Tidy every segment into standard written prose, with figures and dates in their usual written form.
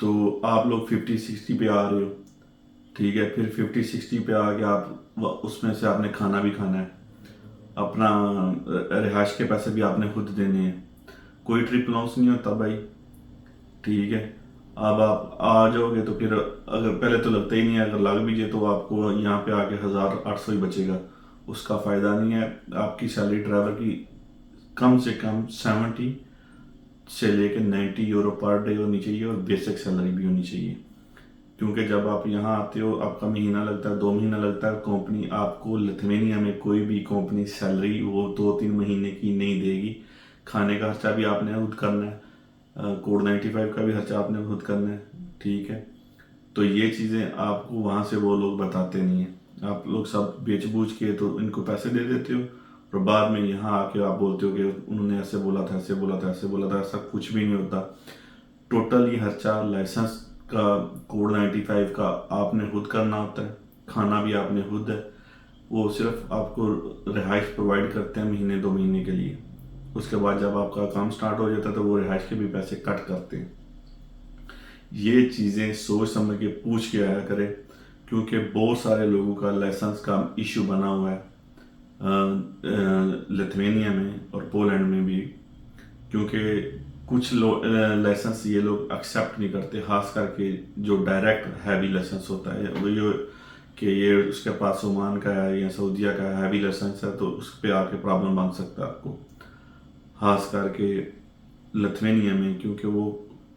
تو آپ لوگ 50-60 پہ آ رہے ہو، ٹھیک ہے، پھر 50-60 پہ آ کے آپ اس میں سے آپ نے کھانا بھی کھانا ہے، اپنا رہائش کے پیسے بھی آپ نے خود دینے ہیں، کوئی ٹرپ لاؤنس نہیں ہوتا بھائی، ٹھیک ہے۔ اب آپ آ جاؤ گے تو پھر اگر پہلے تو لگتا ہی نہیں ہے، اگر لگ بھی جائے تو آپ کو یہاں پہ آ کے 1800 ہی بچے گا، اس کا فائدہ نہیں ہے۔ آپ کی سیلری ڈرائیور کی کم سے کم 70 سے لے کے 90 یورو پر ڈے ہونی چاہیے، اور بیسک سیلری بھی ہونی چاہیے، کیونکہ جب آپ یہاں آتے ہو آپ کا مہینہ لگتا ہے، 2 مہینہ لگتا ہے، کمپنی آپ کو لتھوینیا میں کوئی بھی کمپنی سیلری وہ 2-3 مہینے کی نہیں دے گی، کھانے کا خرچہ بھی آپ نے خود کرنا ہے، کوڈ 95 کا بھی خرچہ آپ نے خود کرنا ہے، ٹھیک ہے۔ تو یہ چیزیں آپ کو وہاں سے وہ لوگ بتاتے نہیں ہیں، آپ لوگ سب بیچ بوجھ کے تو ان کو پیسے دے دیتے ہو، اور بعد میں یہاں آ کے آپ بولتے ہو کہ انہوں نے ایسے بولا تھا، ایسے بولا تھا، ایسے بولا تھا، ایسا کچھ بھی نہیں ہوتا۔ ٹوٹل یہ خرچہ لائسنس کا، کوڈ 95 کا آپ نے خود کرنا ہوتا ہے، کھانا بھی آپ نے خود ہے، وہ صرف آپ کو رہائش پرووائڈ کرتے ہیں مہینے 2 مہینے کے لیے، اس کے بعد جب آپ کا کام سٹارٹ ہو جاتا ہے تو وہ رہائش کے بھی پیسے کٹ کرتے ہیں۔ یہ چیزیں سوچ سمجھ کے پوچھ کے آیا کرے، کیونکہ بہت سارے لوگوں کا لائسنس کا ایشو بنا ہوا ہے لتھوینیا میں اور پولینڈ میں بھی، کیونکہ کچھ لائسنس یہ لوگ ایکسیپٹ نہیں کرتے، خاص کر کے جو ڈائریکٹ ہیوی لائسنس ہوتا ہے، وہ یہ کہ یہ اس کے پاس عمان کا ہے یا سعودیہ کا ہے ہیوی لائسنس ہے، تو اس پہ آ کے پرابلم بن سکتا ہے آپ کو، خاص کر کے لتھوینیا میں، کیونکہ وہ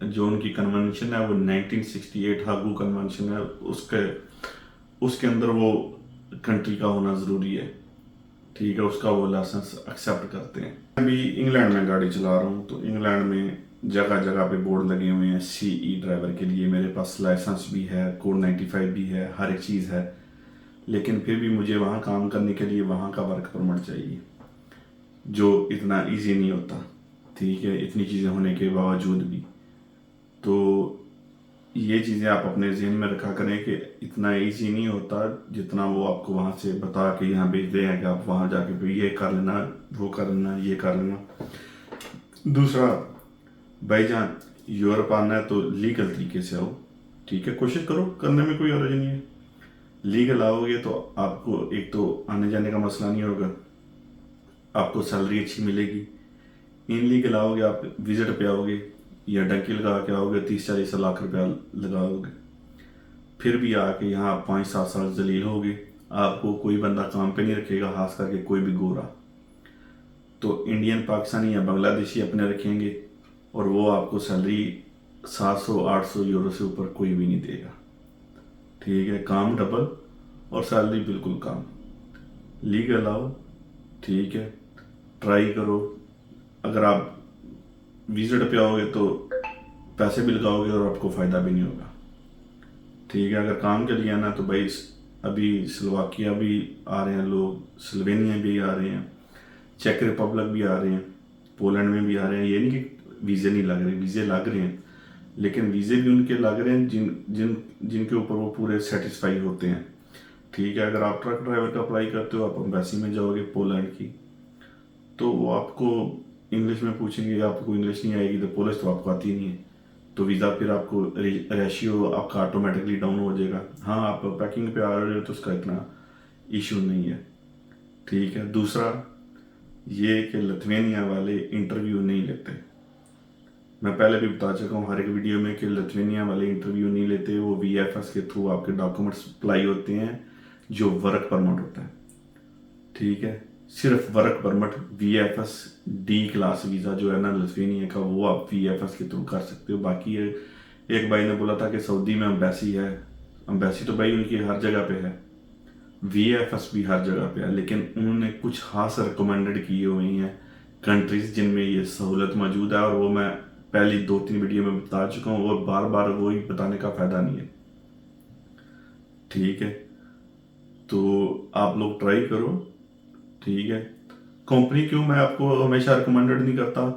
جو ان کی کنونشن ہے وہ 1968 ہاگو کنونشن ہے، اس کے اندر وہ کنٹری کا ہونا ضروری ہے، ٹھیک ہے، اس کا وہ لائسنس ایکسیپٹ کرتے ہیں۔ ابھی انگلینڈ میں گاڑی چلا رہا ہوں، تو انگلینڈ میں جگہ جگہ پہ بورڈ لگے ہوئے ہیں CE ڈرائیور کے لیے، میرے پاس لائسنس بھی ہے، کوڈ 95 بھی ہے، ہر ایک چیز ہے، لیکن پھر بھی مجھے وہاں کام کرنے کے لیے وہاں کا ورک پرمٹ چاہیے، جو اتنا ایزی نہیں ہوتا، ٹھیک ہے، اتنی چیزیں ہونے کے باوجود بھی۔ تو یہ چیزیں آپ اپنے ذہن میں رکھا کریں کہ اتنا ایزی نہیں ہوتا جتنا وہ آپ کو وہاں سے بتا کے یہاں بھیج دیں کہ آپ وہاں جا کے یہ کر لینا، وہ کر لینا، یہ کر لینا۔ دوسرا بھائی جان، یورپ آنا ہے تو لیگل طریقے سے آؤ، ٹھیک ہے، کوشش کرو، کرنے میں کوئی حرج نہیں ہے، لیگل آؤ گے تو آپ کو ایک تو آنے جانے کا مسئلہ نہیں ہوگا، آپ کو سیلری اچھی ملے گی۔ ان لیگل آؤ گے، آپ وزٹ پہ آؤ گے یا ڈنکی لگا کے آؤ گے، 30-40 لاکھ روپیہ لگاؤ گے، پھر بھی آ کے یہاں 5-7 سال ذلیل ہوگے، آپ کو کوئی بندہ کام پہ نہیں رکھے گا، خاص کر کے کوئی بھی گورا، تو انڈین، پاکستانی یا بنگلہ دیشی اپنے رکھیں گے، اور وہ آپ کو سیلری 700-800 یورو سے اوپر کوئی بھی نہیں دے گا، ٹھیک ہے، کام ڈبل اور سیلری بالکل کم۔ لیگل آؤ، ٹھیک ہے، ٹرائی کرو، اگر آپ وزٹ پہ آؤ گے تو پیسے بھی لگاؤ گے اور آپ کو فائدہ بھی نہیں ہوگا، ٹھیک ہے۔ اگر کام کے لیے آنا تو بھائی ابھی سلوواکیہ بھی آ رہے ہیں لوگ، سلوینیا بھی آ رہے ہیں، چیک ریپبلک بھی آ رہے ہیں، پولینڈ میں بھی آ رہے ہیں، یہ نہیں کہ ویزے نہیں لگ رہے، ویزے لگ رہے ہیں، لیکن ویزے بھی ان کے لگ رہے ہیں جن کے اوپر وہ پورے سیٹسفائی ہوتے ہیں، ٹھیک ہے۔ اگر آپ ٹرک ڈرائیور کا اپلائی کرتے ہو، آپ امبیسی میں جاؤ گے پولینڈ کی، تو وہ آپ کو انگلش میں پوچھیں گے، آپ کو انگلش نہیں آئے گی تو پولش تو آپ کو آتی نہیں ہے، تو ویزا پھر آپ کو ریشیو آپ کا آٹومیٹکلی ڈاؤن ہو جائے گا۔ ہاں، آپ پیکنگ پہ آ رہے ہو تو اس کا اتنا ایشو نہیں ہے، ٹھیک ہے۔ دوسرا یہ کہ لتھوینیا والے انٹرویو نہیں لیتے، میں پہلے بھی بتا چکا ہوں ہر ایک ویڈیو میں کہ لتھوینیا والے انٹرویو نہیں لیتے، وہ VFS کے تھرو آپ کے ڈاکومنٹس اپلائی ہوتے ہیں، جو ورک پرمٹ ہوتا ہے، ٹھیک ہے، صرف work permit VFS D class visa جو ہے نا لتھوینیا کا، وہ آپ VFS کے تھرو کر سکتے ہو۔ باقی ایک بھائی نے بولا تھا کہ سعودی میں امبیسی ہے، امبیسی تو بھائی ان کی ہر جگہ پہ ہے، VFS بھی ہر جگہ پہ ہے، لیکن انہوں نے کچھ خاص ریکمینڈڈ کیے ہوئی ہیں کنٹریز جن میں یہ سہولت موجود ہے، اور وہ میں پہلی 2-3 ویڈیو میں بتا چکا ہوں، اور بار بار وہی بتانے کا فائدہ نہیں ہے، ٹھیک ہے۔ تو آپ لوگ ٹرائی کرو، ٹھیک ہے۔ کمپنی کیوں میں آپ کو ہمیشہ ریکمینڈڈ نہیں کرتا،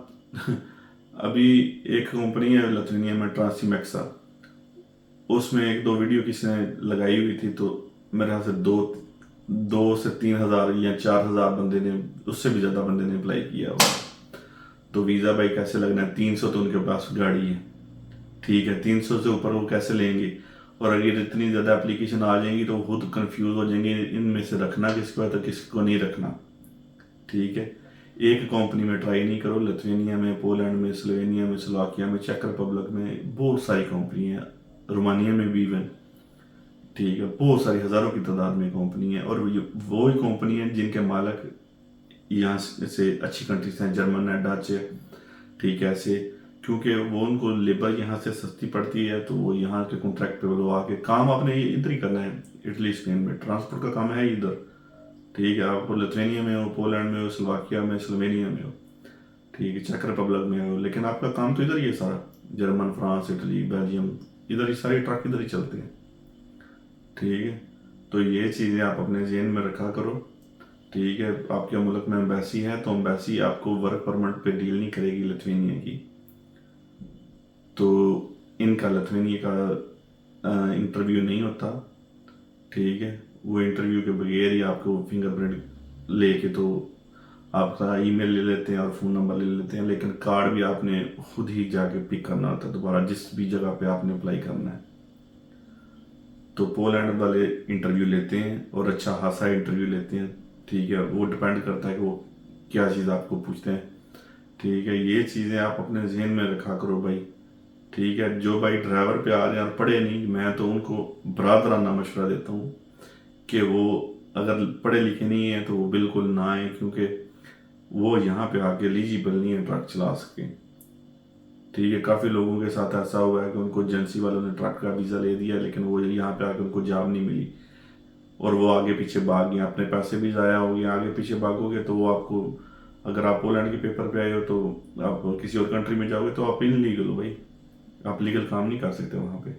ابھی ایک کمپنی ہے لتھوینیا میں، ٹرانسمیکسا، اس میں 1-2 ویڈیو کسی نے لگائی ہوئی تھی، تو میرے خیال سے 2 سے 3 ہزار یا 4 ہزار بندے نے، اس سے بھی زیادہ بندے نے اپلائی کیا ہوا، تو ویزا بھائی کیسے لگنا ہے، 300 تو ان کے پاس گاڑی ہے، ٹھیک ہے 300 سے اوپر وہ کیسے لیں گے؟ اور اگر اتنی زیادہ اپلیکیشن آ جائیں گی تو وہ خود کنفیوز ہو جائیں گے ان میں سے رکھنا کس کو ہے تو کس کو نہیں رکھنا. ٹھیک ہے ایک کمپنی میں ٹرائی نہیں کرو. لتوینیا میں، پولینڈ میں، سلوینیا میں، سلواکیا میں، چیک ریپبلک میں بہت ساری کمپنی ہیں، رومانیہ میں بھی ایون. ٹھیک ہے بہت ساری ہزاروں کی تعداد میں کمپنی ہیں، اور وہی کمپنی ہیں جن کے مالک یہاں سے اچھی کنٹریز ہیں، جرمن ہے، ڈچ ہے. ٹھیک ہے ایسے کیونکہ وہ ان کو لیبر یہاں سے سستی پڑتی ہے تو وہ یہاں کے کانٹریکٹ پہ وہ آ کے کام آپ نے ادھر ہی کرنا ہے. اٹلی اسپین میں ٹرانسپورٹ کا کام ہے ہی ادھر. ٹھیک ہے آپ کو لتوینیا میں ہو، پولینڈ میں ہو، سلواکیا میں، سلوینیا میں ہو، ٹھیک ہے چیک ریپبلک میں ہو، لیکن آپ کا کام تو ادھر ہی ہے سارا. جرمن، فرانس، اٹلی، بیلجیم، ادھر ہی سارے ٹرک ادھر ہی چلتے ہیں. ٹھیک ہے تو یہ چیزیں آپ اپنے ذہن میں رکھا کرو. ٹھیک ہے آپ کے ملک میں امبیسی ہے تو امبیسی آپ کو ورک پرمٹ پہ ڈیل نہیں کرے گی لتوینیا کی. تو ان کا لتوینیا کا انٹرویو نہیں ہوتا. ٹھیک ہے وہ انٹرویو کے بغیر ہی آپ کو فنگر پرنٹ لے کے تو آپ کا ای میل لے لیتے ہیں اور فون نمبر لے لیتے ہیں، لیکن کارڈ بھی آپ نے خود ہی جا کے پک کرنا ہوتا ہے دوبارہ جس بھی جگہ پہ آپ نے اپلائی کرنا ہے. تو پولینڈ والے انٹرویو لیتے ہیں اور اچھا خاصا انٹرویو لیتے ہیں. ٹھیک ہے وہ ڈپینڈ کرتا ہے کہ وہ کیا چیز آپ کو پوچھتے ہیں. ٹھیک ہے یہ چیزیں آپ اپنے ذہن میں رکھا کرو بھائی. ٹھیک ہے جو بھائی ڈرائیور پہ آ رہے ہیں اور پڑھے نہیں، میں تو ان کو برادرانہ مشورہ دیتا ہوں کہ وہ اگر پڑھے لکھے نہیں ہیں تو وہ بالکل نہ آئیں، کیونکہ وہ یہاں پہ آ کے ایلیجیبل نہیں ہے ٹرک چلا سکیں. ٹھیک ہے کافی لوگوں کے ساتھ ایسا ہوا ہے کہ ان کو ایجنسی والوں نے ٹرک کا ویزا لے دیا لیکن وہ یہاں پہ آ کے ان کو جاب نہیں ملی اور وہ آگے پیچھے بھاگ گئے، اپنے پیسے بھی ضائع ہو گئے. آگے پیچھے بھاگو گے تو وہ آپ کو، اگر آپ پولینڈ کے پیپر پہ آئے ہو تو آپ کسی اور کنٹری میں جاؤ گے تو آپ ان لیگل ہو بھائی، آپ لیگل کام نہیں کر سکتے وہاں پہ.